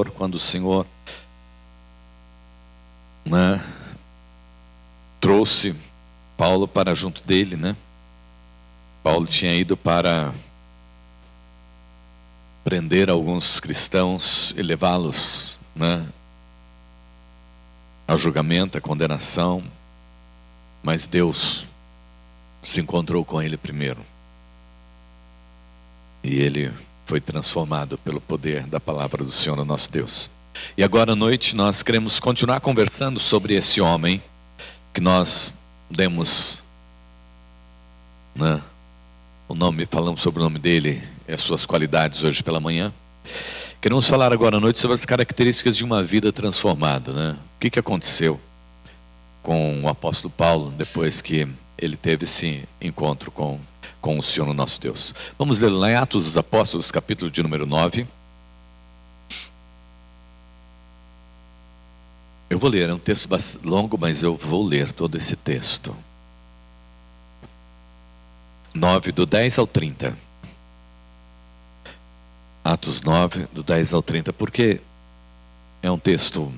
Senhor, quando o Senhor, né, trouxe Paulo para junto dele, né? Paulo tinha ido para prender alguns cristãos e levá-los, né, ao julgamento, à condenação, mas Deus se encontrou com ele primeiro. E ele foi transformado pelo poder da palavra do Senhor, nosso Deus. E agora à noite nós queremos continuar conversando sobre esse homem que nós demos, né, o nome, falamos sobre o nome dele e as suas qualidades hoje pela manhã. Queremos falar agora à noite sobre as características de uma vida transformada, né? O que aconteceu com o apóstolo Paulo depois que ele teve esse encontro com o Senhor nosso Deus. Vamos ler lá em Atos dos Apóstolos, capítulo de número 9. Eu vou ler, é um texto bastante longo, mas eu vou ler todo esse texto. 9, do 10 ao 30. Atos 9, do 10 ao 30, porque é um texto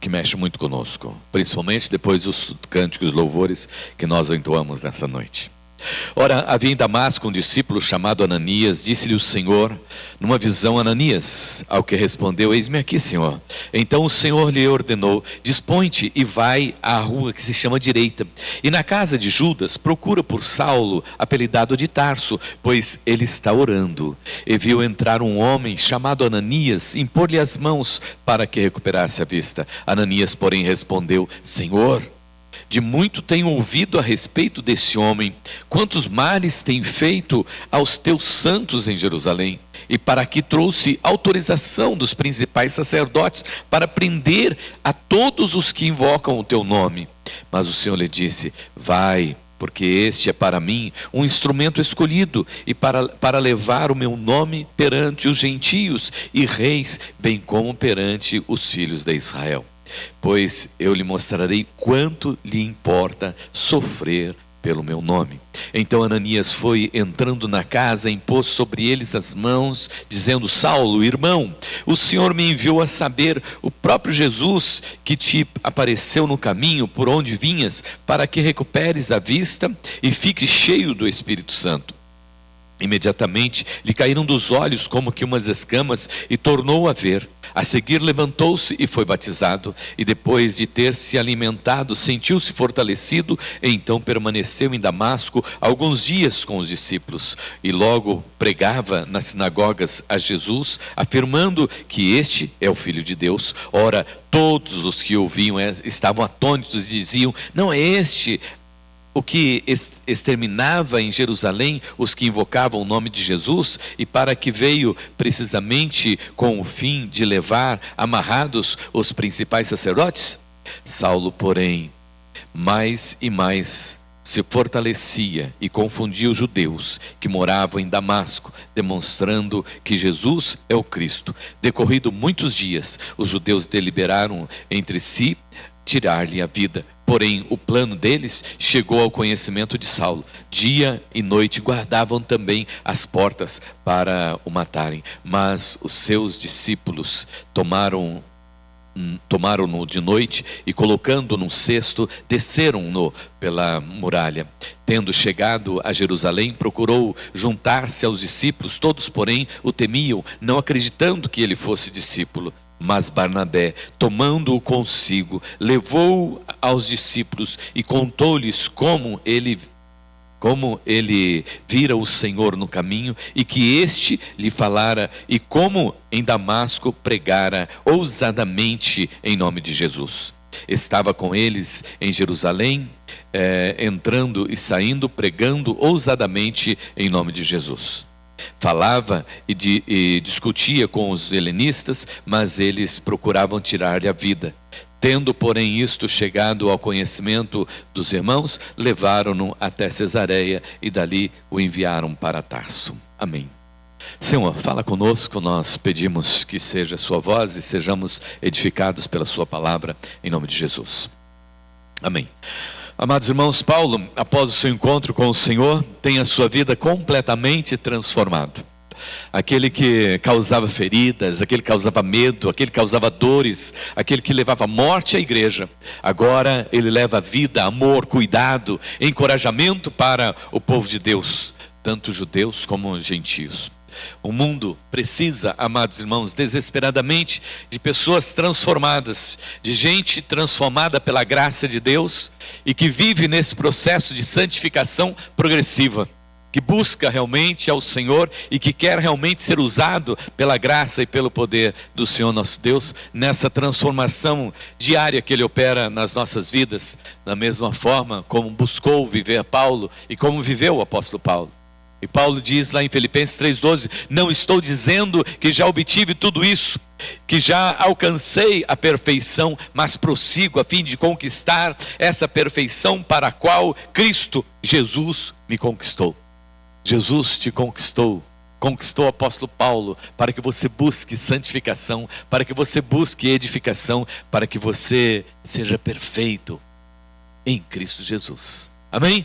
que mexe muito conosco, principalmente depois dos cânticos e louvores que nós entoamos nessa noite. Ora, havia em Damasco um discípulo chamado Ananias. Disse-lhe o Senhor numa visão: Ananias. Ao que respondeu: eis-me aqui, Senhor. Então o Senhor lhe ordenou: dispõe-te e vai à rua que se chama Direita, e na casa de Judas procura por Saulo, apelidado de Tarso, pois ele está orando. E viu entrar um homem chamado Ananias, impor-lhe as mãos para que recuperasse a vista. Ananias, porém, respondeu: Senhor, de muito tenho ouvido a respeito desse homem, quantos males tem feito aos teus santos em Jerusalém, e para aqui trouxe autorização dos principais sacerdotes para prender a todos os que invocam o teu nome. Mas o Senhor lhe disse: vai, porque este é para mim um instrumento escolhido, e para levar o meu nome perante os gentios e reis, bem como perante os filhos de Israel. Pois eu lhe mostrarei quanto lhe importa sofrer pelo meu nome. Então Ananias foi entrando na casa, impôs sobre eles as mãos, dizendo: Saulo, irmão, o Senhor me enviou a saber, o próprio Jesus, que te apareceu no caminho por onde vinhas, para que recuperes a vista e fiques cheio do Espírito Santo. Imediatamente lhe caíram dos olhos como que umas escamas, e tornou a ver. A seguir levantou-se e foi batizado, e depois de ter se alimentado, sentiu-se fortalecido, e então permaneceu em Damasco alguns dias com os discípulos, e logo pregava nas sinagogas a Jesus, afirmando que este é o Filho de Deus. Ora, todos os que ouviam estavam atônitos e diziam: não é este o que exterminava em Jerusalém os que invocavam o nome de Jesus, e para que veio precisamente com o fim de levar amarrados os principais sacerdotes? Saulo, porém, mais e mais se fortalecia e confundia os judeus que moravam em Damasco, demonstrando que Jesus é o Cristo. Decorrido muitos dias, os judeus deliberaram entre si tirar-lhe a vida. Porém, o plano deles chegou ao conhecimento de Saulo. Dia e noite guardavam também as portas para o matarem. Mas os seus discípulos tomaram-no de noite e, colocando num cesto, desceram-no pela muralha. Tendo chegado a Jerusalém, procurou juntar-se aos discípulos. Todos, porém, o temiam, não acreditando que ele fosse discípulo. Mas Barnabé, tomando-o consigo, levou aos discípulos e contou-lhes como ele vira o Senhor no caminho, e que este lhe falara, e como em Damasco pregara ousadamente em nome de Jesus. Estava com eles em Jerusalém, entrando e saindo, pregando ousadamente em nome de Jesus. Falava e discutia com os helenistas, mas eles procuravam tirar-lhe a vida. Tendo, porém, isto chegado ao conhecimento dos irmãos, levaram-no até Cesareia e dali o enviaram para Tarso. Amém. Senhor, fala conosco, nós pedimos que seja a sua voz e sejamos edificados pela sua palavra, em nome de Jesus. Amém. Amados irmãos, Paulo, após o seu encontro com o Senhor, tem a sua vida completamente transformada. aquele que causava feridas, aquele que causava medo, aquele que causava dores, aquele que levava morte à igreja. Agora ele leva vida, amor, cuidado, encorajamento para o povo de Deus, tanto judeus como gentios. O mundo precisa, amados irmãos, desesperadamente de pessoas transformadas, de gente transformada pela graça de Deus e que vive nesse processo de santificação progressiva, que busca realmente ao Senhor e que quer realmente ser usado pela graça e pelo poder do Senhor nosso Deus, nessa transformação diária que Ele opera nas nossas vidas, da mesma forma como buscou viver Paulo e como viveu o apóstolo Paulo. E Paulo diz lá em Filipenses 3,12, não estou dizendo que já obtive tudo isso, que já alcancei a perfeição, mas prossigo a fim de conquistar essa perfeição para a qual Cristo Jesus me conquistou. Jesus te conquistou o apóstolo Paulo para que você busque santificação, para que você busque edificação, para que você seja perfeito em Cristo Jesus. Amém?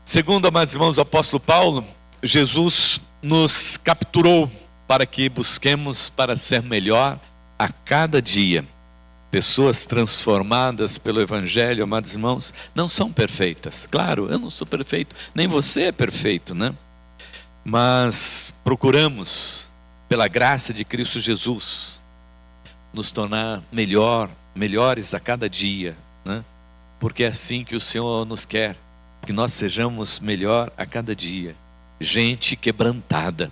Segundo, amados irmãos, o apóstolo Paulo, Jesus nos capturou para que busquemos para ser melhor a cada dia. Pessoas transformadas pelo Evangelho, amados irmãos, não são perfeitas. Claro, eu não sou perfeito, nem você é perfeito, né? Mas procuramos, pela graça de Cristo Jesus, nos tornar melhores a cada dia, né? Porque é assim que o Senhor nos quer, que nós sejamos melhor a cada dia. Gente quebrantada,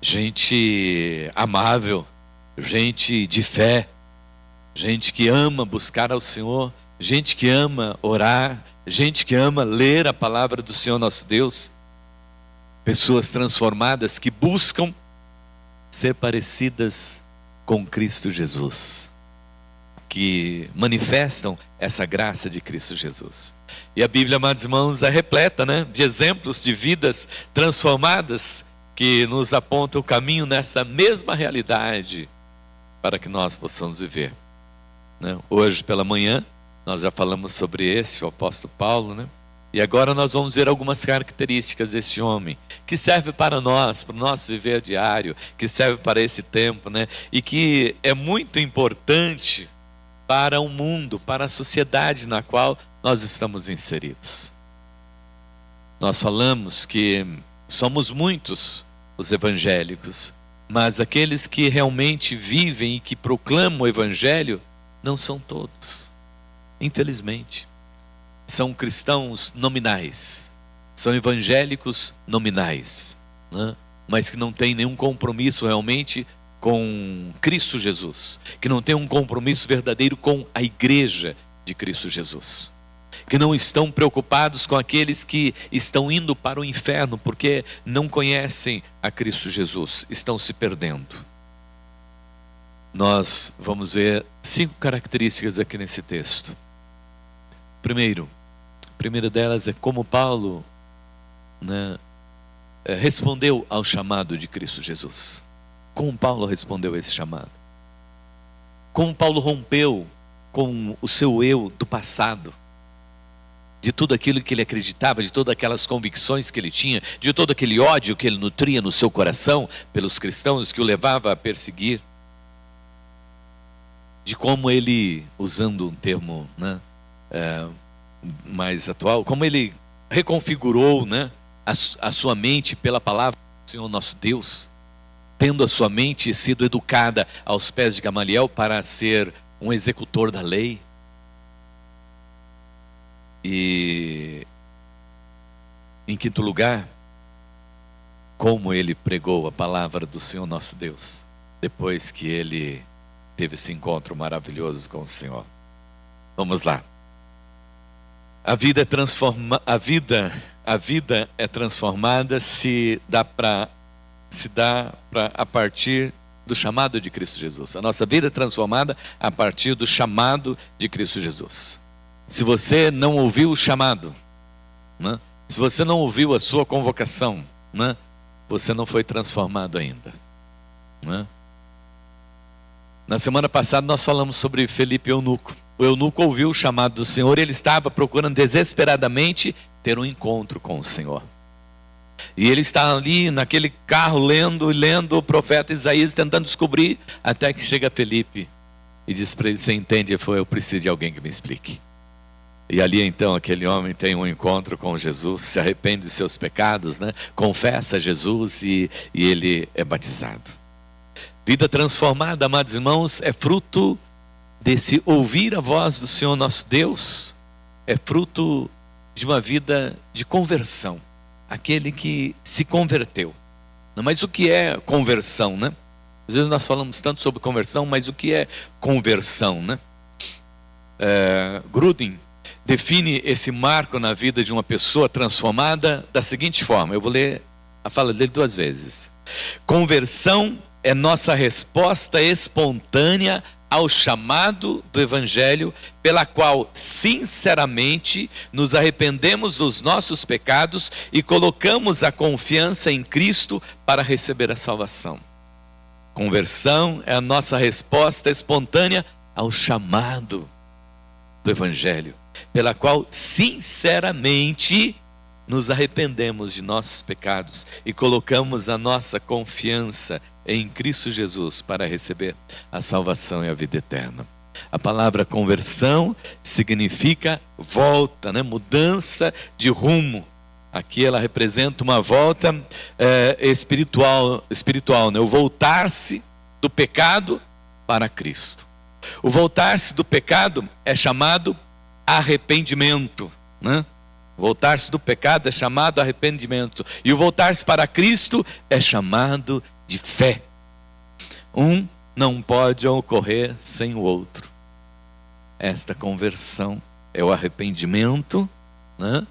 gente amável, gente de fé, gente que ama buscar ao Senhor, gente que ama orar, gente que ama ler a palavra do Senhor nosso Deus. Pessoas transformadas que buscam ser parecidas com Cristo Jesus, que manifestam essa graça de Cristo Jesus. E a Bíblia, amados irmãos, é repleta, né, de exemplos de vidas transformadas que nos apontam o caminho nessa mesma realidade para que nós possamos viver, né? Hoje pela manhã nós já falamos sobre o apóstolo Paulo, né? E agora nós vamos ver algumas características desse homem que serve para nós, para o nosso viver diário, que serve para esse tempo, né? E que é muito importante para o mundo, para a sociedade na qual nós estamos inseridos. Nós falamos que somos muitos os evangélicos, mas aqueles que realmente vivem e que proclamam o evangelho não são todos, infelizmente. São cristãos nominais, são evangélicos nominais, né? Mas que não têm nenhum compromisso realmente com Cristo Jesus, que não têm um compromisso verdadeiro com a igreja de Cristo Jesus, que não estão preocupados com aqueles que estão indo para o inferno porque não conhecem a Cristo Jesus, estão se perdendo. Nós vamos ver 5 características aqui nesse texto. A primeira delas é como Paulo, né, respondeu ao chamado de Cristo Jesus. Como Paulo respondeu a esse chamado. Como Paulo rompeu com o seu eu do passado, de tudo aquilo que ele acreditava, de todas aquelas convicções que ele tinha, de todo aquele ódio que ele nutria no seu coração pelos cristãos, que o levava a perseguir. De como ele, usando um termo, né, mais atual, como ele reconfigurou, né, a sua mente pela palavra do Senhor nosso Deus, tendo a sua mente sido educada aos pés de Gamaliel para ser um executor da lei. E em quinto lugar, como ele pregou a palavra do Senhor nosso Deus, depois que ele teve esse encontro maravilhoso com o Senhor. Vamos lá. A vida é transformada se dá a partir do chamado de Cristo Jesus. A nossa vida é transformada a partir do chamado de Cristo Jesus. Se você não ouviu o chamado, né? Se você não ouviu a sua convocação, né? Você não foi transformado ainda, né? Na semana passada nós falamos sobre Felipe Eunuco. O eunuco ouviu o chamado do Senhor e ele estava procurando desesperadamente ter um encontro com o Senhor. E ele está ali naquele carro lendo o profeta Isaías, tentando descobrir, até que chega Felipe e diz para ele: você entende? Eu preciso de alguém que me explique. E ali então aquele homem tem um encontro com Jesus, se arrepende dos seus pecados, né? Confessa a Jesus e ele é batizado. Vida transformada, amados irmãos, é fruto desse ouvir a voz do Senhor nosso Deus, é fruto de uma vida de conversão. Aquele que se converteu. Mas o que é conversão, né? Às vezes nós falamos tanto sobre conversão, mas o que é conversão, né? Grudem define esse marco na vida de uma pessoa transformada da seguinte forma. Eu vou ler a fala dele 2 vezes. Conversão é nossa resposta espontânea ao chamado do Evangelho, pela qual sinceramente nos arrependemos dos nossos pecados e colocamos a confiança em Cristo para receber a salvação. Conversão é a nossa resposta espontânea ao chamado do Evangelho, pela qual sinceramente nos arrependemos de nossos pecados e colocamos a nossa confiança em Cristo Jesus para receber a salvação e a vida eterna. A palavra conversão significa volta, né? Mudança de rumo. Aqui ela representa uma volta espiritual, né? O voltar-se do pecado para Cristo. O voltar-se do pecado é chamado arrependimento, né? Voltar-se do pecado é chamado arrependimento. E o voltar-se para Cristo é chamado de fé. Um não pode ocorrer sem o outro. Esta conversão é o arrependimento, né?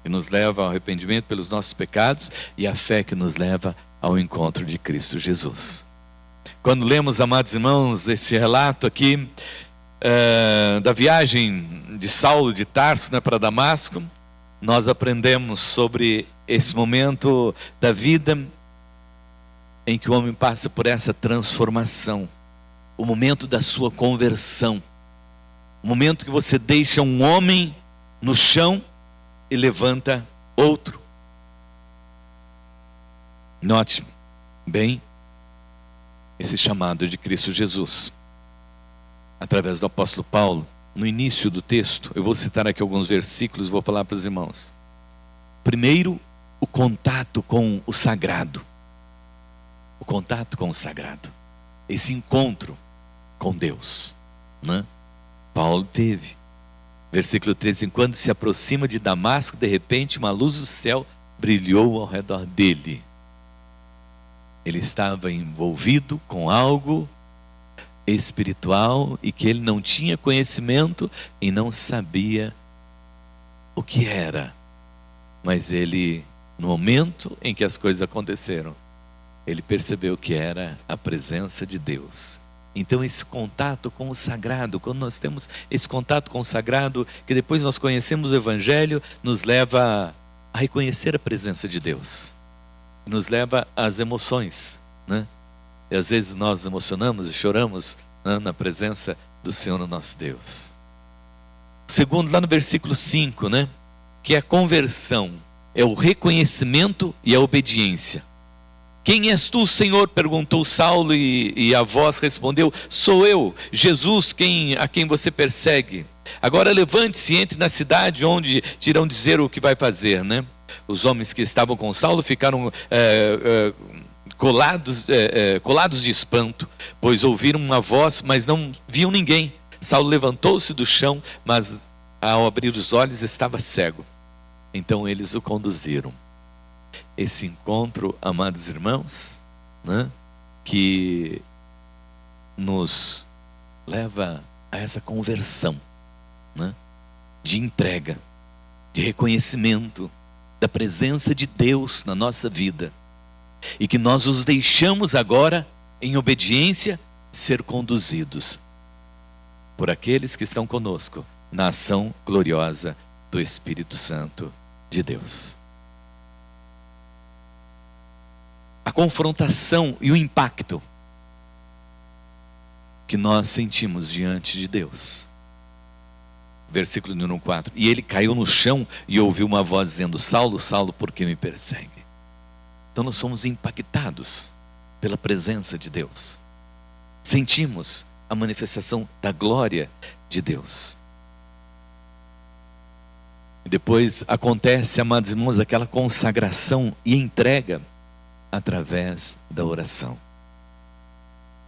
Que nos leva ao arrependimento pelos nossos pecados, e a fé que nos leva ao encontro de Cristo Jesus. Quando lemos, amados irmãos, esse relato aqui da viagem de Saulo de Tarso, né, para Damasco, nós aprendemos sobre esse momento da vida em que o homem passa por essa transformação, o momento da sua conversão, o momento que você deixa um homem no chão e levanta outro. Note bem esse chamado de Cristo Jesus, através do apóstolo Paulo, no início do texto. Eu vou citar aqui alguns versículos, vou falar para os irmãos. Primeiro, o contato com o sagrado. O contato com o sagrado. Esse encontro com Deus, né? Paulo teve. Versículo 13: enquanto se aproxima de Damasco, de repente uma luz do céu brilhou ao redor dele. Ele estava envolvido com algo espiritual e que ele não tinha conhecimento e não sabia o que era. Mas ele, no momento em que as coisas aconteceram, ele percebeu que era a presença de Deus. Então esse contato com o sagrado, quando nós temos esse contato com o sagrado, que depois nós conhecemos o Evangelho, nos leva a reconhecer a presença de Deus. Nos leva às emoções, né? E às vezes nós emocionamos e choramos, né, na presença do Senhor, nosso Deus. Segundo, lá no versículo 5, né, que a conversão é o reconhecimento e a obediência. Quem és tu, Senhor? Perguntou Saulo, e a voz respondeu: sou eu, Jesus, a quem você persegue. Agora levante-se e entre na cidade, onde te irão dizer o que vai fazer, né? Os homens que estavam com Saulo ficaram colados de espanto, pois ouviram uma voz, mas não viam ninguém. Saulo levantou-se do chão, mas ao abrir os olhos estava cego. Então eles o conduziram. Esse encontro, amados irmãos, né, que nos leva a essa conversão, né, de entrega, de reconhecimento da presença de Deus na nossa vida, e que nós os deixamos agora, em obediência, ser conduzidos por aqueles que estão conosco na ação gloriosa do Espírito Santo de Deus. A confrontação e o impacto que nós sentimos diante de Deus. Versículo número 4: e ele caiu no chão e ouviu uma voz dizendo: Saulo, Saulo, por que me persegue? Então nós somos impactados pela presença de Deus. Sentimos a manifestação da glória de Deus. E depois acontece, amados irmãos, aquela consagração e entrega através da oração.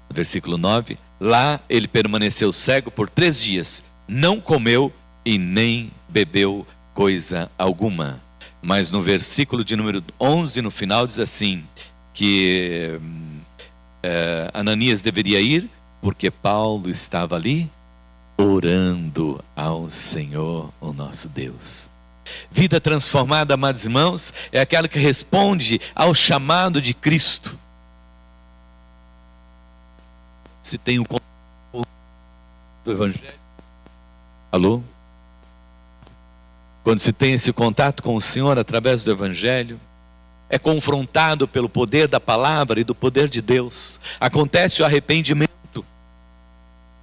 Versículo 9: lá ele permaneceu cego por 3 dias, não comeu e nem bebeu coisa alguma. Mas no versículo de número 11, no final, diz assim, que Ananias deveria ir, porque Paulo estava ali orando ao Senhor, o nosso Deus. Vida transformada, amados irmãos, é aquela que responde ao chamado de Cristo. Se tem o contato do Evangelho. Alô? Quando se tem esse contato com o Senhor através do Evangelho, é confrontado pelo poder da palavra e do poder de Deus. Acontece o arrependimento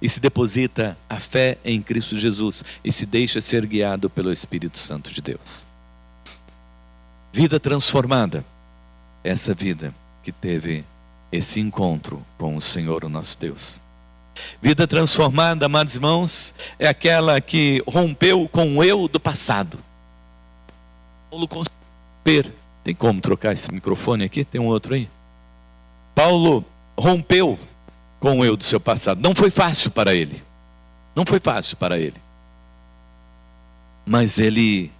e se deposita a fé em Cristo Jesus e se deixa ser guiado pelo Espírito Santo de Deus. Vida transformada, essa vida que teve esse encontro com o Senhor, o nosso Deus. Vida transformada, amados irmãos, é aquela que rompeu com o eu do passado. Paulo conseguiu romper. Tem como trocar esse microfone aqui? Tem um outro aí? Paulo rompeu com o eu do seu passado. Não foi fácil para ele. Não foi fácil para ele. Mas ele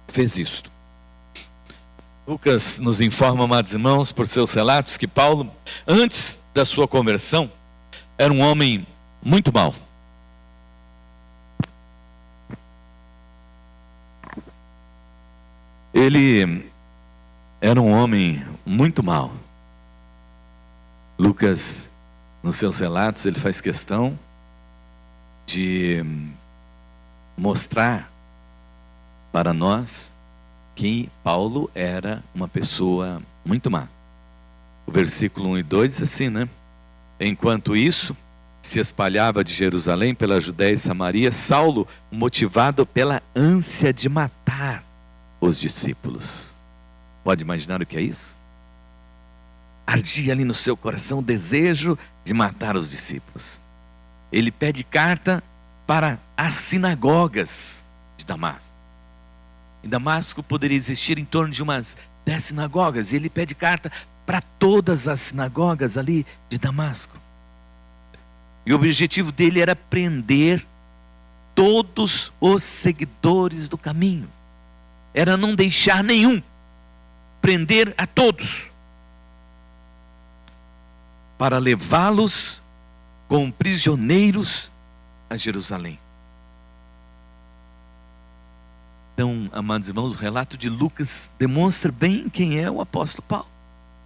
fez isto. Lucas nos informa, amados irmãos, por seus relatos, que Paulo, antes da sua conversão, era um homem muito mau. Ele era um homem muito mau. Lucas, nos seus relatos, ele faz questão de mostrar para nós que Paulo era uma pessoa muito má. O versículo 1 e 2 diz assim, né? Enquanto isso, se espalhava de Jerusalém pela Judéia e Samaria, Saulo, motivado pela ânsia de matar os discípulos. Pode imaginar o que é isso? Ardia ali no seu coração o desejo de matar os discípulos. Ele pede carta para as sinagogas de Damasco. Em Damasco poderia existir em torno de umas 10 sinagogas. E ele pede carta para todas as sinagogas ali de Damasco. E o objetivo dele era prender todos os seguidores do caminho. Era não deixar nenhum. Prender a todos. Para levá-los como prisioneiros a Jerusalém. Então, amados irmãos, o relato de Lucas demonstra bem quem é o apóstolo Paulo.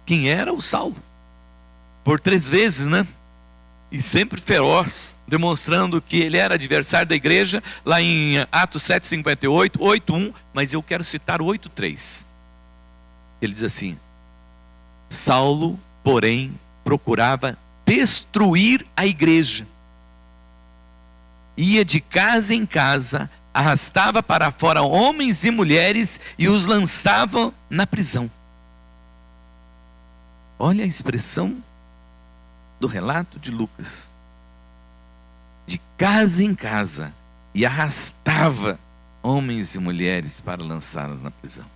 Quem era o Saulo. Por 3 vezes, né? E sempre feroz, demonstrando que ele era adversário da igreja, lá em Atos 7:58, 8:1, mas eu quero citar o 8:3. Ele diz assim: Saulo, porém, procurava destruir a igreja. Ia de casa em casa, arrastava para fora homens e mulheres e os lançava na prisão. Olha a expressão do relato de Lucas. De casa em casa e arrastava homens e mulheres para lançá-los na prisão.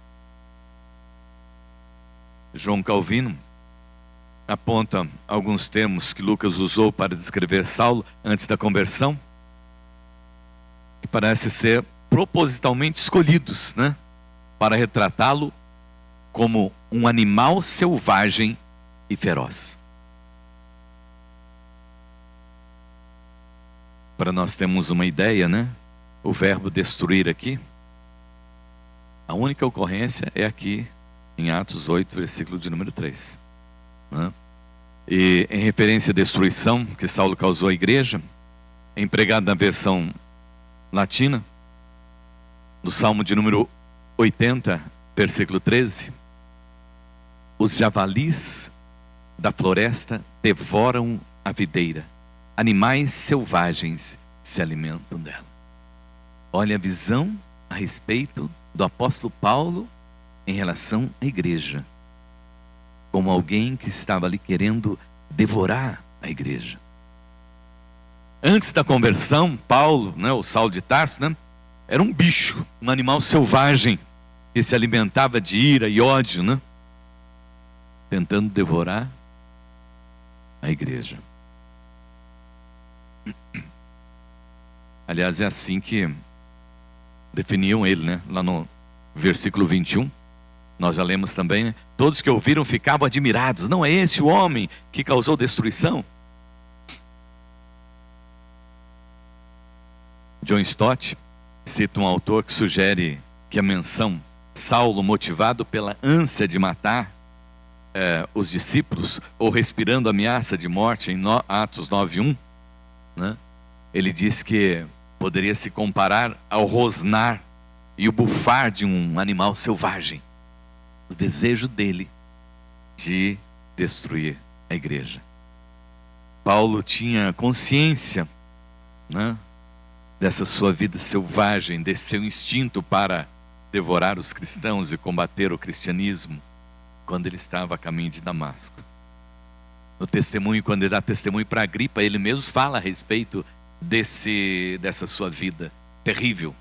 João Calvino aponta alguns termos que Lucas usou para descrever Saulo antes da conversão, que parece ser propositalmente escolhidos, né, para retratá-lo como um animal selvagem e feroz. Para nós termos uma ideia, né, o verbo destruir aqui, a única ocorrência é aqui em Atos 8, versículo de número 3. Né? E em referência à destruição que Saulo causou à igreja, é empregado na versão latina, do Salmo de número 80, versículo 13. Os javalis da floresta devoram a videira, animais selvagens se alimentam dela. Olha a visão a respeito do apóstolo Paulo em relação à igreja. como alguém que estava ali querendo devorar a igreja. Antes da conversão, Paulo, o Saulo de Tarso, era um bicho, um animal selvagem, que se alimentava de ira e ódio, tentando devorar a igreja. Aliás, é assim que definiam ele, lá no versículo 21. Nós já lemos também, todos que ouviram ficavam admirados. Não é esse o homem que causou destruição? John Stott cita um autor que sugere que a menção Saulo, motivado pela ânsia de matar os discípulos, ou respirando ameaça de morte em Atos 9:1, ele diz que poderia se comparar ao rosnar e o bufar de um animal selvagem, o desejo dele de destruir a igreja. Paulo tinha consciência, dessa sua vida selvagem, desse seu instinto para devorar os cristãos e combater o cristianismo, quando ele estava a caminho de Damasco. No testemunho, quando ele dá testemunho para Agripa, ele mesmo fala a respeito dessa sua vida terrível,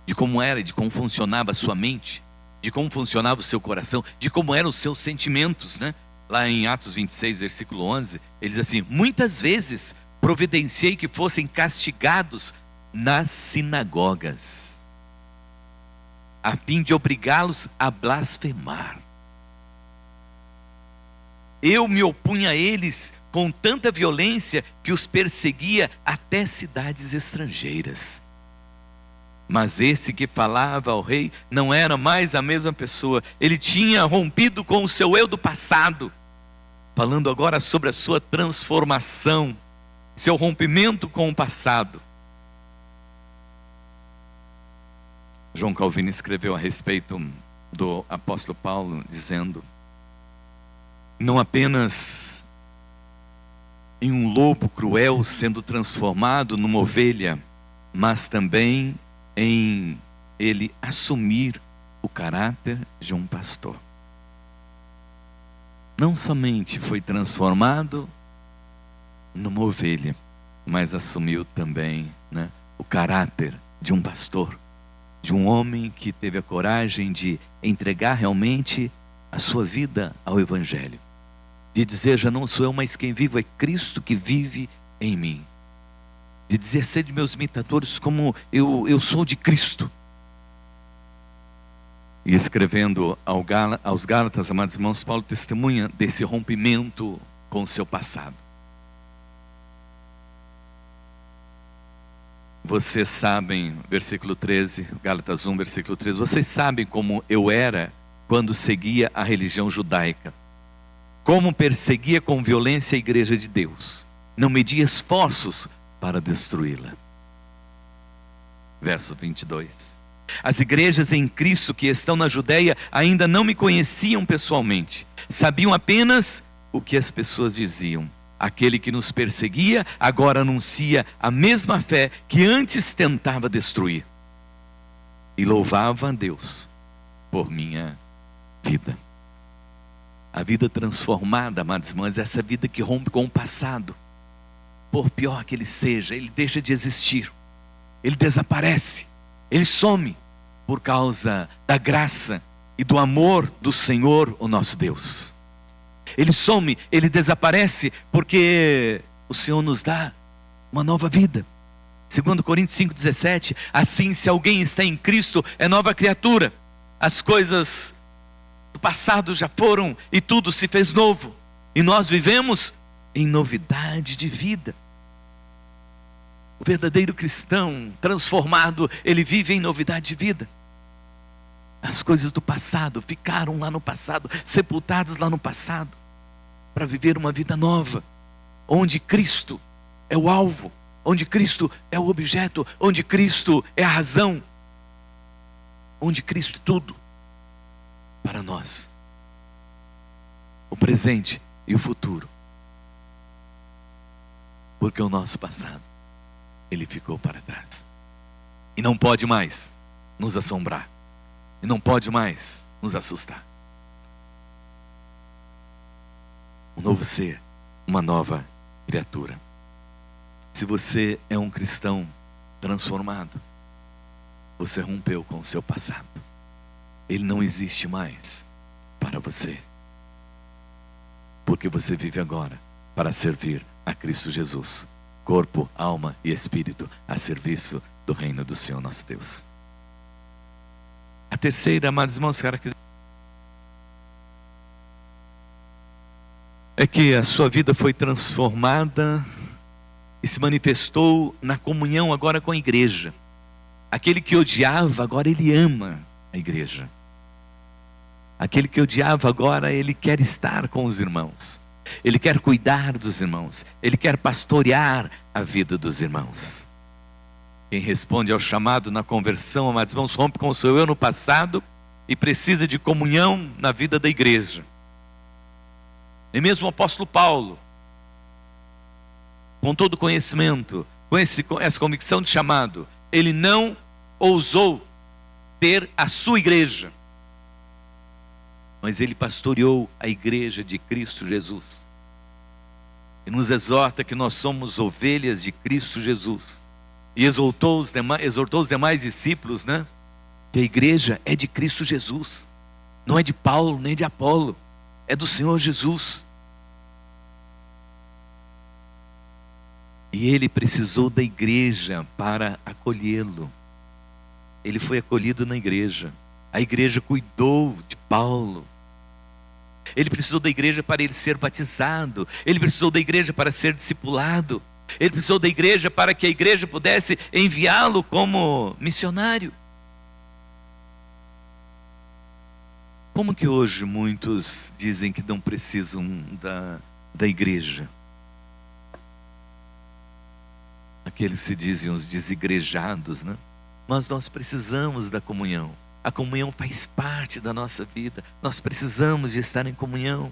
de como era, de como funcionava a sua mente, de como funcionava o seu coração, de como eram os seus sentimentos, Lá em Atos 26, versículo 11, ele diz assim: muitas vezes providenciei que fossem castigados nas sinagogas, a fim de obrigá-los a blasfemar. Eu me opunha a eles com tanta violência que os perseguia até cidades estrangeiras. Mas esse que falava ao rei não era mais a mesma pessoa. Ele tinha rompido com o seu eu do passado, falando agora sobre a sua transformação, seu rompimento com o passado. João Calvino escreveu a respeito do apóstolo Paulo, dizendo: não apenas em um lobo cruel sendo transformado numa ovelha, mas também em ele assumir o caráter de um pastor. Não somente foi transformado numa ovelha, mas assumiu também, o caráter de um pastor, de um homem que teve a coragem de entregar realmente a sua vida ao Evangelho, de dizer: já não sou eu, mas quem vivo é Cristo que vive em mim. De dizer: sede meus imitadores como eu sou de Cristo. E escrevendo aos Gálatas, amados irmãos, Paulo testemunha desse rompimento com o seu passado. Vocês sabem, versículo 13, Gálatas 1, versículo 13, vocês sabem como eu era quando seguia a religião judaica, como perseguia com violência a igreja de Deus, não media esforços para destruí-la. Verso 22. As igrejas em Cristo que estão na Judeia ainda não me conheciam pessoalmente, sabiam apenas o que as pessoas diziam. Aquele que nos perseguia agora anuncia a mesma fé que antes tentava destruir. E louvava a Deus por minha vida. A vida transformada, amados irmãos, é essa vida que rompe com o passado. Por pior que ele seja, ele deixa de existir. Ele desaparece. Ele some por causa da graça e do amor do Senhor, o nosso Deus. Ele some, ele desaparece, porque o Senhor nos dá uma nova vida. 2 Coríntios 5,17, assim, se alguém está em Cristo, é nova criatura. As coisas do passado já foram e tudo se fez novo. E nós vivemos em novidade de vida. O verdadeiro cristão transformado, ele vive em novidade de vida. As coisas do passado ficaram lá no passado, sepultadas lá no passado, para viver uma vida nova, onde Cristo é o alvo, onde Cristo é o objeto, onde Cristo é a razão, onde Cristo é tudo para nós, o presente e o futuro. Porque o nosso passado, ele ficou para trás, e não pode mais nos assombrar, e não pode mais nos assustar. um novo ser, uma nova criatura. Se você é um cristão transformado, você rompeu com o seu passado. Ele não existe mais para você, porque você vive agora para servir a Cristo Jesus, corpo, alma e espírito, a serviço do reino do Senhor nosso Deus. A terceira, amados irmãos, é que a sua vida foi transformada e se manifestou na comunhão agora com a igreja. Aquele que odiava, agora ele ama a igreja. Aquele que odiava, agora ele quer estar com os irmãos. Ele quer cuidar dos irmãos. Ele quer pastorear a vida dos irmãos. Quem responde ao chamado na conversão, amados irmãos, rompe com o seu eu no passado e precisa de comunhão na vida da igreja. E mesmo o apóstolo Paulo, com todo conhecimento, com essa convicção de chamado, ele não ousou ter a sua igreja, mas ele pastoreou a igreja de Cristo Jesus. E nos exorta que nós somos ovelhas de Cristo Jesus. E exortou os demais discípulos, né? Que a igreja é de Cristo Jesus. Não é de Paulo, nem de Apolo. É do Senhor Jesus. E ele precisou da igreja para acolhê-lo. Ele foi acolhido na igreja. A igreja cuidou de Paulo. Ele precisou da igreja para ele ser batizado. Ele precisou da igreja para ser discipulado. Ele precisou da igreja para que a igreja pudesse enviá-lo como missionário. Como que hoje muitos dizem que não precisam da igreja? Aqueles se dizem os desigrejados, né? Mas nós precisamos da comunhão. A comunhão faz parte da nossa vida. Nós precisamos de estar em comunhão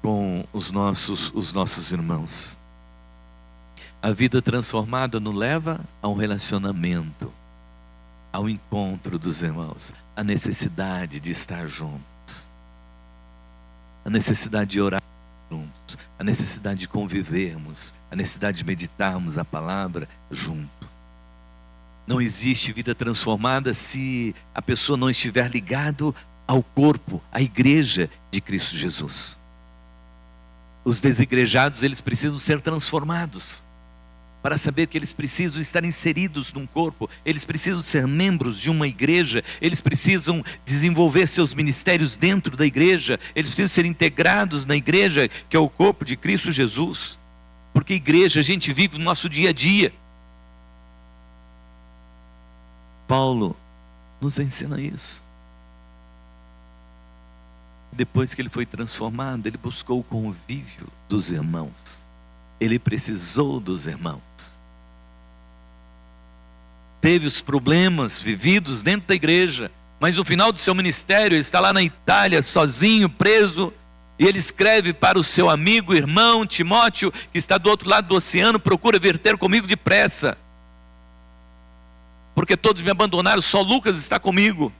com os nossos irmãos. A vida transformada nos leva a um relacionamento, ao encontro dos irmãos, a necessidade de estar juntos, a necessidade de orar juntos, a necessidade de convivermos, a necessidade de meditarmos a palavra junto. Não existe vida transformada se a pessoa não estiver ligado ao corpo, à igreja de Cristo Jesus. Os desigrejados, eles precisam ser transformados, para saber que eles precisam estar inseridos num corpo, eles precisam ser membros de uma igreja, eles precisam desenvolver seus ministérios dentro da igreja, eles precisam ser integrados na igreja, que é o corpo de Cristo Jesus, porque igreja a gente vive no nosso dia a dia. Paulo nos ensina isso. Depois que ele foi transformado, ele buscou o convívio dos irmãos. Ele precisou dos irmãos. Teve os problemas vividos dentro da igreja, mas no final do seu ministério, ele está lá na Itália, sozinho, preso, e ele escreve para o seu amigo, irmão Timóteo, que está do outro lado do oceano: procura vir ter comigo depressa, porque todos me abandonaram, só Lucas está comigo.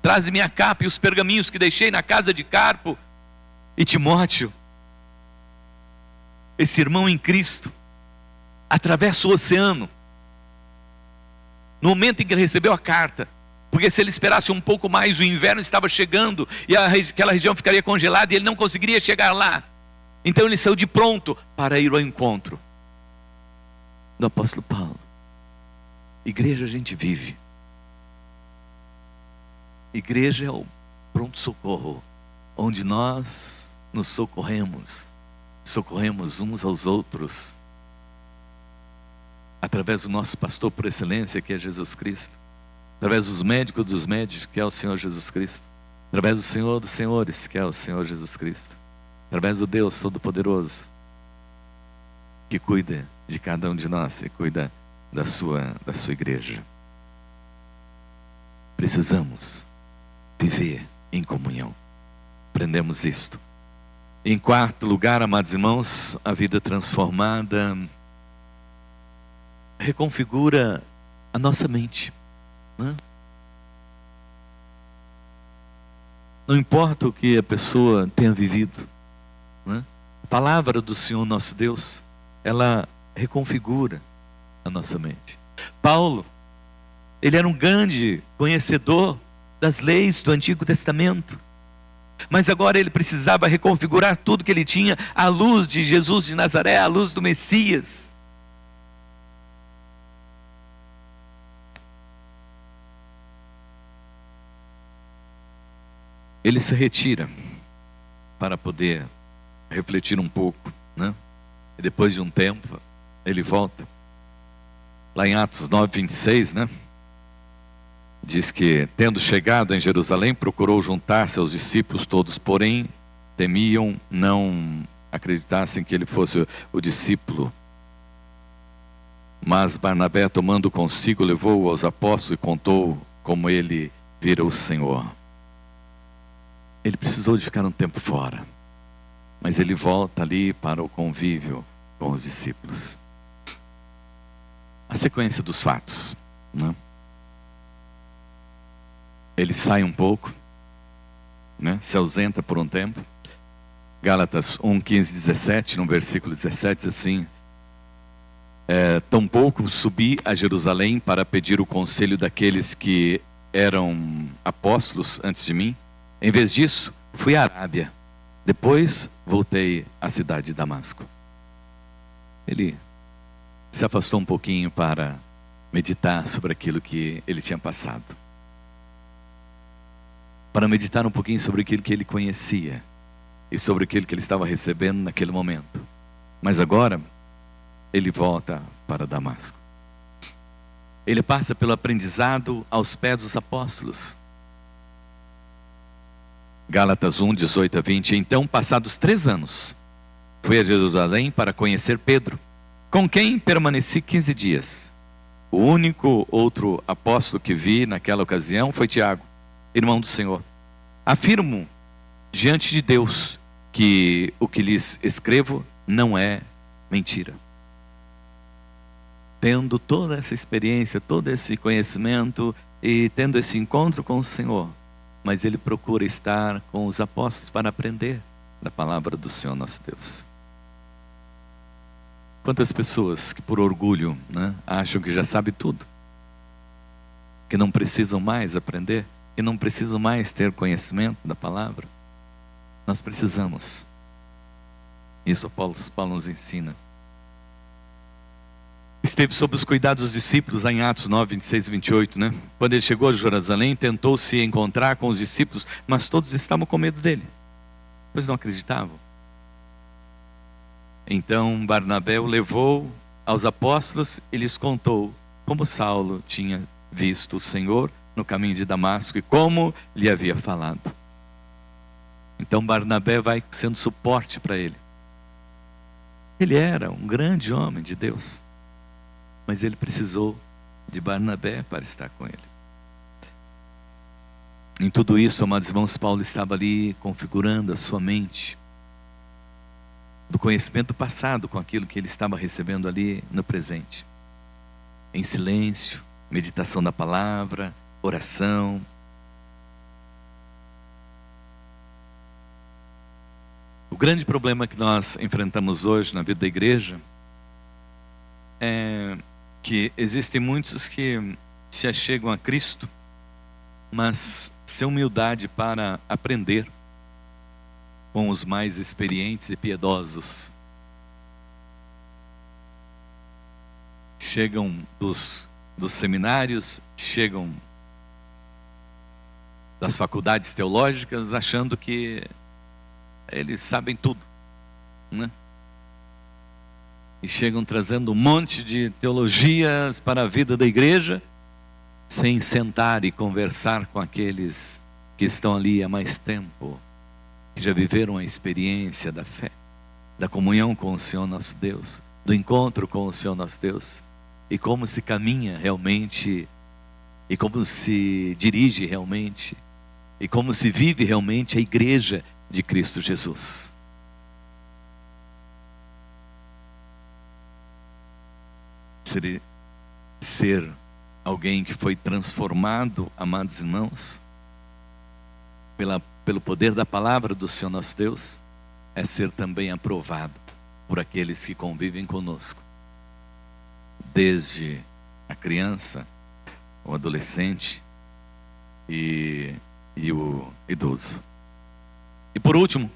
Traze minha capa e os pergaminhos que deixei na casa de Carpo. E Timóteo, esse irmão em Cristo, atravessa o oceano, no momento em que ele recebeu a carta, porque se ele esperasse um pouco mais, o inverno estava chegando, e aquela região ficaria congelada, e ele não conseguiria chegar lá. Então ele saiu de pronto para ir ao encontro do apóstolo Paulo. Igreja a gente vive. Igreja é o pronto-socorro, onde nós nos socorremos uns aos outros, através do nosso pastor por excelência, que é Jesus Cristo, através dos médicos, que é o Senhor Jesus Cristo, através do Senhor dos senhores, que é o Senhor Jesus Cristo, através do Deus Todo-Poderoso, que cuida de cada um de nós e cuida da sua igreja. Precisamos viver em comunhão. Aprendemos isto. Em quarto lugar, amados irmãos, a vida transformada reconfigura a nossa mente, né? Não importa o que a pessoa tenha vivido, né? A palavra do Senhor nosso Deus, ela reconfigura a nossa mente. Paulo, ele era um grande conhecedor das leis do Antigo Testamento, mas agora ele precisava reconfigurar tudo que ele tinha à luz de Jesus de Nazaré, à luz do Messias. Ele se retira para poder refletir um pouco, né? E depois de um tempo, ele volta. Lá em Atos 9:26, né? Diz que, tendo chegado em Jerusalém, procurou juntar-se aos discípulos todos, porém temiam não acreditassem que ele fosse o discípulo. Mas Barnabé, tomando consigo, levou-o aos apóstolos e contou como ele vira o Senhor. Ele precisou de ficar um tempo fora, mas ele volta ali para o convívio com os discípulos. A sequência dos fatos, né? Ele sai um pouco, né? Se ausenta por um tempo. Gálatas 1:15-17, no versículo 17, diz assim: tampouco subi a Jerusalém para pedir o conselho daqueles que eram apóstolos antes de mim. Em vez disso, fui à Arábia. Depois voltei à cidade de Damasco. Ele se afastou um pouquinho para meditar sobre aquilo que ele tinha passado, para meditar um pouquinho sobre aquilo que ele conhecia e sobre aquilo que ele estava recebendo naquele momento. Mas agora ele volta para Damasco. Ele passa pelo aprendizado aos pés dos apóstolos. Gálatas 1:18-20. Então, passados 3 anos, fui a Jerusalém para conhecer Pedro, com quem permaneci 15 dias. O único outro apóstolo que vi naquela ocasião foi Tiago, irmão do Senhor. Afirmo diante de Deus que o que lhes escrevo não é mentira. Tendo toda essa experiência, todo esse conhecimento e tendo esse encontro com o Senhor, mas ele procura estar com os apóstolos para aprender da palavra do Senhor nosso Deus. Quantas pessoas que por orgulho, né, acham que já sabe tudo, que não precisam mais aprender, que não precisam mais ter conhecimento da palavra. Nós precisamos. Isso Paulo nos ensina. Esteve sob os cuidados dos discípulos, lá em Atos 9:26-28, né? Quando ele chegou a Jerusalém, tentou se encontrar com os discípulos, mas todos estavam com medo dele, pois não acreditavam. Então Barnabé o levou aos apóstolos e lhes contou como Saulo tinha visto o Senhor no caminho de Damasco e como lhe havia falado. Então Barnabé vai sendo suporte para ele. Ele era um grande homem de Deus, mas ele precisou de Barnabé para estar com ele. Em tudo isso, amados irmãos, Paulo estava ali configurando a sua mente do conhecimento passado com aquilo que ele estava recebendo ali no presente. Em silêncio, meditação da palavra, oração. O grande problema que nós enfrentamos hoje na vida da igreja é que existem muitos que se achegam a Cristo, mas sem humildade para aprender com os mais experientes e piedosos. Chegam dos seminários, chegam das faculdades teológicas achando que eles sabem tudo, né? E chegam trazendo um monte de teologias para a vida da igreja, sem sentar e conversar com aqueles que estão ali há mais tempo, que já viveram a experiência da fé, da comunhão com o Senhor nosso Deus, do encontro com o Senhor nosso Deus, e como se caminha realmente, e como se dirige realmente, e como se vive realmente a igreja de Cristo Jesus. Ser alguém que foi transformado, amados irmãos, pela pelo poder da palavra do Senhor nosso Deus, é ser também aprovado por aqueles que convivem conosco, desde a criança, o adolescente e o idoso. E por último,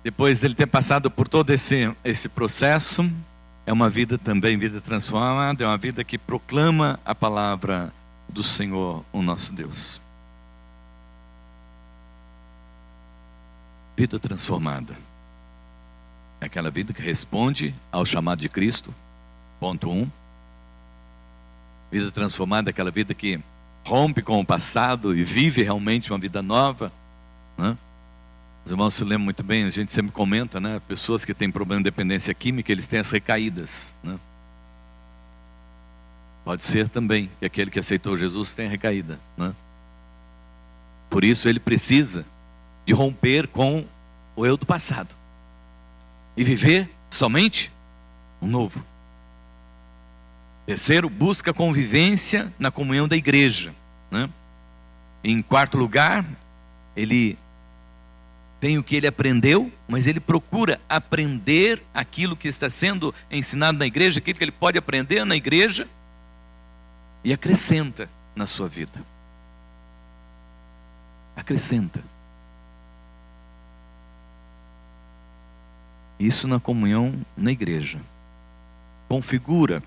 depois dele ter passado por todo esse processo, é uma vida também, vida transformada, é uma vida que proclama a palavra do Senhor, o nosso Deus. Vida transformada é aquela vida que responde ao chamado de Cristo, ponto 1. Vida transformada é aquela vida que rompe com o passado e vive realmente uma vida nova, né? Os irmãos se lembram muito bem, a gente sempre comenta, né? Pessoas que têm problema de dependência química, eles têm as recaídas, né? Pode ser também que aquele que aceitou Jesus tenha recaída, né? Por isso ele precisa de romper com o eu do passado e viver somente um novo. Terceiro, busca convivência na comunhão da igreja, né? Em quarto lugar, ele tem o que ele aprendeu, mas ele procura aprender aquilo que está sendo ensinado na igreja, aquilo que ele pode aprender na igreja, e acrescenta na sua vida. Acrescenta. Isso na comunhão na igreja. Configura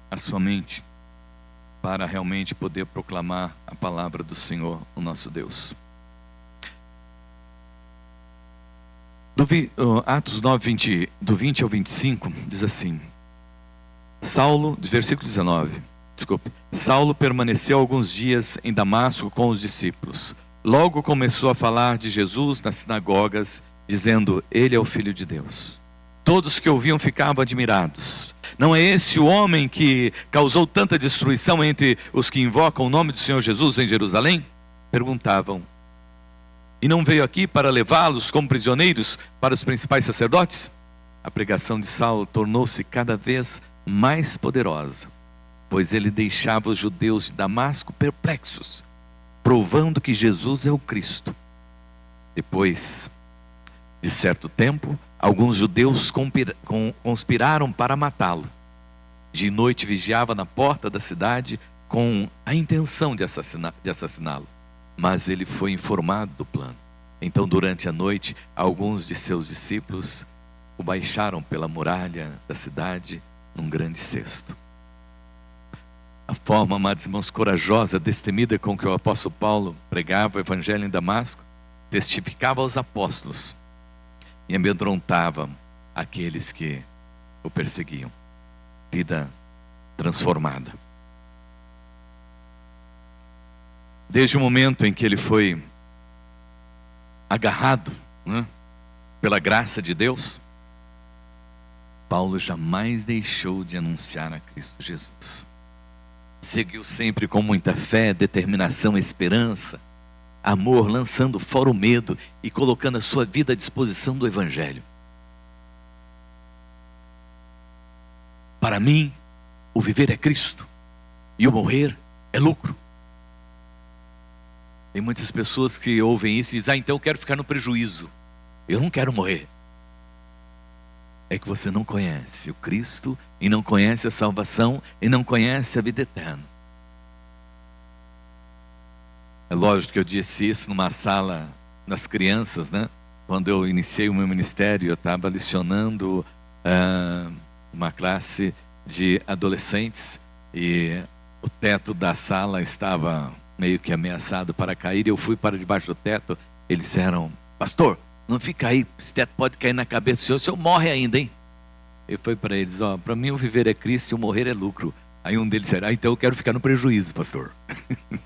a sua mente para realmente poder proclamar a palavra do Senhor, o nosso Deus. Atos 9, do 20 ao 25, diz assim: Saulo, versículo 19, Saulo permaneceu alguns dias em Damasco com os discípulos. Logo começou a falar de Jesus nas sinagogas, dizendo: Ele é o Filho de Deus. Todos que ouviam ficavam admirados. Não é esse o homem que causou tanta destruição entre os que invocam o nome do Senhor Jesus em Jerusalém? Perguntavam. E não veio aqui para levá-los como prisioneiros para os principais sacerdotes? A pregação de Saulo tornou-se cada vez mais poderosa, pois ele deixava os judeus de Damasco perplexos, provando que Jesus é o Cristo. Depois de certo tempo, alguns judeus conspiraram para matá-lo. De noite vigiava na porta da cidade com a intenção de assassiná-lo. Mas ele foi informado do plano. Então, durante a noite, alguns de seus discípulos o baixaram pela muralha da cidade num grande cesto. A forma, amados irmãos, corajosa, destemida com que o apóstolo Paulo pregava o evangelho em Damasco, testificava aos apóstolos e amedrontava aqueles que o perseguiam. Vida transformada. Desde o momento em que ele foi agarrado, né, pela graça de Deus, Paulo jamais deixou de anunciar a Cristo Jesus. Seguiu sempre com muita fé, determinação, esperança, amor, lançando fora o medo e colocando a sua vida à disposição do Evangelho. Para mim, o viver é Cristo e o morrer é lucro. Tem muitas pessoas que ouvem isso e dizem: então eu quero ficar no prejuízo, eu não quero morrer. É que você não conhece o Cristo, e não conhece a salvação, e não conhece a vida eterna. É lógico que eu disse isso numa sala das crianças, né? Quando eu iniciei o meu ministério, eu estava lecionando uma classe de adolescentes, e o teto da sala estava meio que ameaçado para cair, eu fui para debaixo do teto. Eles disseram: pastor, não fica aí, esse teto pode cair na cabeça do senhor, o senhor morre ainda, hein? Eu falei para eles: para mim o viver é Cristo e o morrer é lucro. Aí um deles disse: então eu quero ficar no prejuízo, pastor. Eu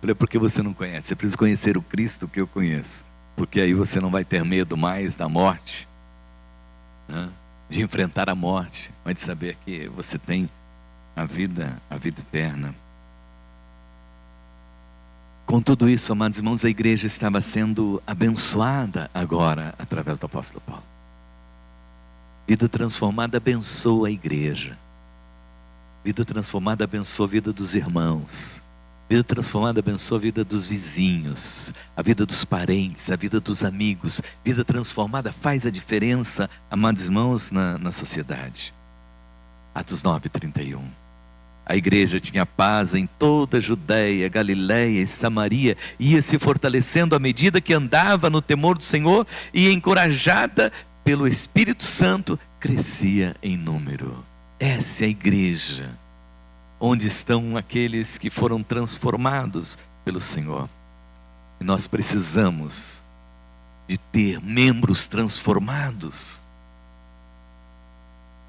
falei: por que você não conhece? Você precisa conhecer o Cristo que eu conheço, porque aí você não vai ter medo mais da morte, né? De enfrentar a morte, mas de saber que você tem a vida eterna. Com tudo isso, amados irmãos, a igreja estava sendo abençoada agora através do apóstolo Paulo. Vida transformada abençoa a igreja. Vida transformada abençoa a vida dos irmãos. Vida transformada abençoa a vida dos vizinhos, a vida dos parentes, a vida dos amigos. Vida transformada faz a diferença, amados irmãos, na sociedade. Atos 9:31. A igreja tinha paz em toda a Judéia, Galiléia e Samaria, ia se fortalecendo à medida que andava no temor do Senhor e, encorajada pelo Espírito Santo, crescia em número. Essa é a igreja, onde estão aqueles que foram transformados pelo Senhor. E nós precisamos de ter membros transformados.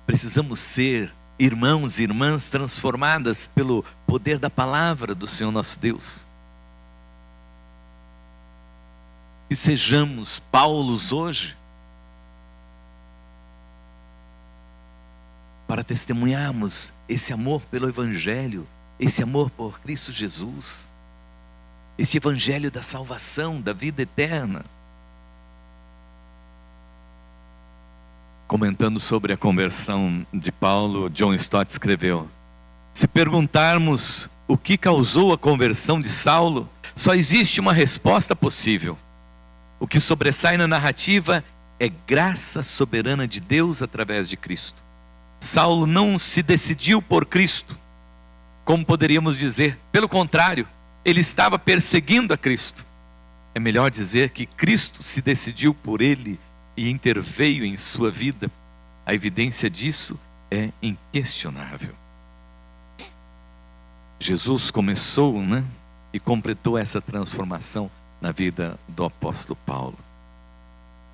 Precisamos ser irmãos e irmãs transformadas pelo poder da palavra do Senhor nosso Deus. Que sejamos Paulos hoje, para testemunharmos esse amor pelo Evangelho, esse amor por Cristo Jesus, esse Evangelho da salvação, da vida eterna. Comentando sobre a conversão de Paulo, John Stott escreveu: se perguntarmos o que causou a conversão de Saulo, só existe uma resposta possível. O que sobressai na narrativa é graça soberana de Deus através de Cristo. Saulo não se decidiu por Cristo, como poderíamos dizer. Pelo contrário, ele estava perseguindo a Cristo. É melhor dizer que Cristo se decidiu por ele e interveio em sua vida. A evidência disso é inquestionável. Jesus começou, e completou essa transformação na vida do apóstolo Paulo,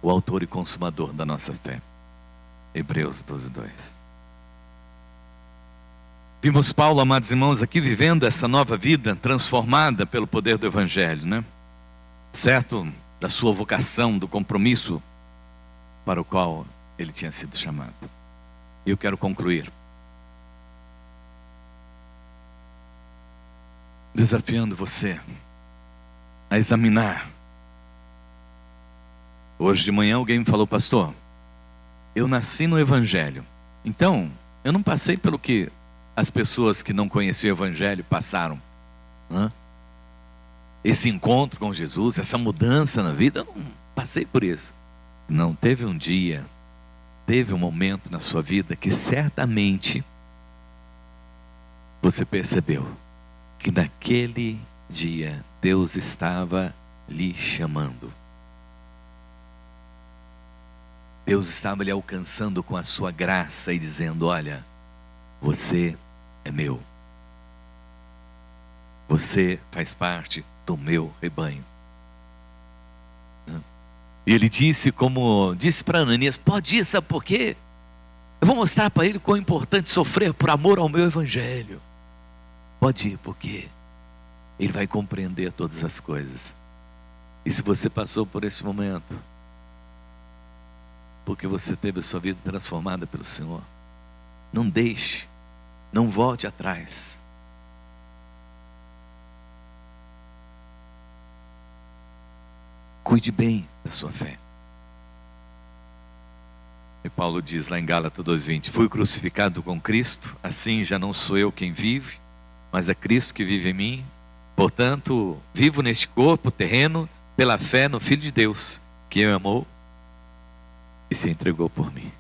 o autor e consumador da nossa fé. Hebreus 12:2. Vimos Paulo, amados irmãos, aqui vivendo essa nova vida transformada pelo poder do Evangelho, certo da sua vocação, do compromisso para o qual ele tinha sido chamado. E eu quero concluir desafiando você a examinar. Hoje de manhã alguém me falou: pastor, eu nasci no Evangelho, então eu não passei pelo que as pessoas que não conheciam o Evangelho passaram, esse encontro com Jesus, essa mudança na vida, eu não passei por isso. Não, teve um dia, teve um momento na sua vida que certamente você percebeu que naquele dia Deus estava lhe chamando. Deus estava lhe alcançando com a sua graça e dizendo: olha, você é meu. Você faz parte do meu rebanho. E ele disse, como disse para Ananias: pode ir, sabe por quê? Eu vou mostrar para ele quão é importante sofrer por amor ao meu Evangelho. Pode ir, porque ele vai compreender todas as coisas. E se você passou por esse momento, porque você teve a sua vida transformada pelo Senhor, não deixe, não volte atrás. Cuide bem da sua fé. E Paulo diz lá em Gálatas 2:20: fui crucificado com Cristo, assim já não sou eu quem vive, mas é Cristo que vive em mim. Portanto, vivo neste corpo terreno pela fé no Filho de Deus, que me amou e se entregou por mim.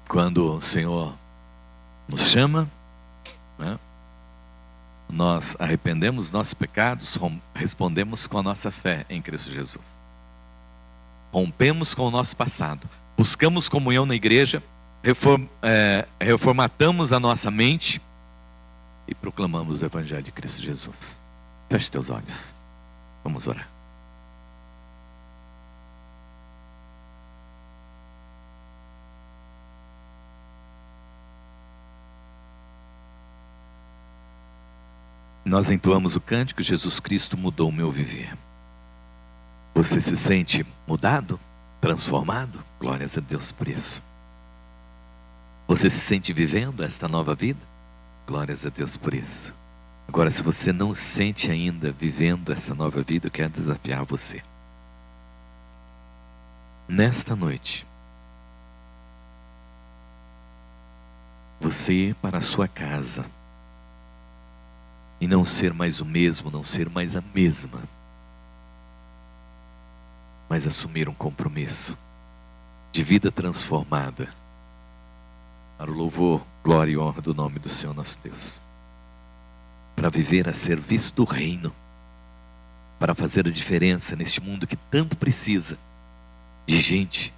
Quando o Senhor nos chama, nós arrependemos dos nossos pecados, respondemos com a nossa fé em Cristo Jesus. Rompemos com o nosso passado, buscamos comunhão na igreja, reformatamos a nossa mente e proclamamos o Evangelho de Cristo Jesus. Feche teus olhos, vamos orar. Nós entoamos o cântico: Jesus Cristo mudou o meu viver. Você se sente mudado? Transformado? Glórias a Deus por isso. Você se sente vivendo esta nova vida? Glórias a Deus por isso. Agora, se você não se sente ainda vivendo essa nova vida, eu quero desafiar você. Nesta noite, você ir para a sua casa e não ser mais o mesmo, não ser mais a mesma, mas assumir um compromisso de vida transformada para o louvor, glória e honra do nome do Senhor nosso Deus, para viver a serviço do reino, para fazer a diferença neste mundo que tanto precisa de gente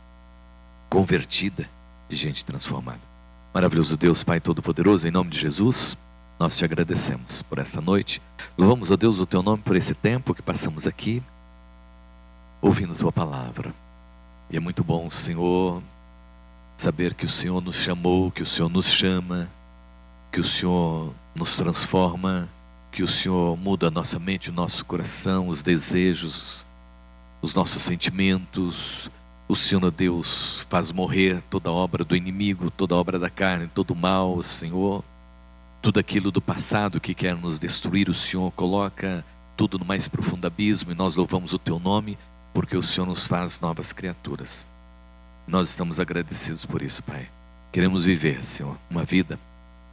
convertida, de gente transformada. Maravilhoso Deus, Pai Todo-Poderoso, em nome de Jesus, nós te agradecemos por esta noite. Louvamos, ó Deus, o teu nome por esse tempo que passamos aqui, ouvindo tua palavra. E é muito bom, Senhor, saber que o Senhor nos chamou, que o Senhor nos chama, que o Senhor nos transforma, que o Senhor muda a nossa mente, o nosso coração, os desejos, os nossos sentimentos. O Senhor, ó Deus, faz morrer toda obra do inimigo, toda obra da carne, todo o mal, Senhor. Tudo aquilo do passado que quer nos destruir, o Senhor coloca tudo no mais profundo abismo, e nós louvamos o teu nome, porque o Senhor nos faz novas criaturas. Nós estamos agradecidos por isso, Pai. Queremos viver, Senhor, uma vida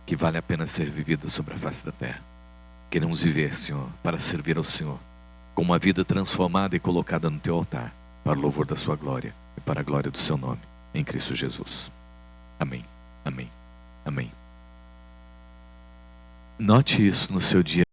que vale a pena ser vivida sobre a face da terra. Queremos viver, Senhor, para servir ao Senhor, com uma vida transformada e colocada no teu altar, para o louvor da sua glória e para a glória do seu nome, em Cristo Jesus. Amém, amém, amém. Note isso no seu dia.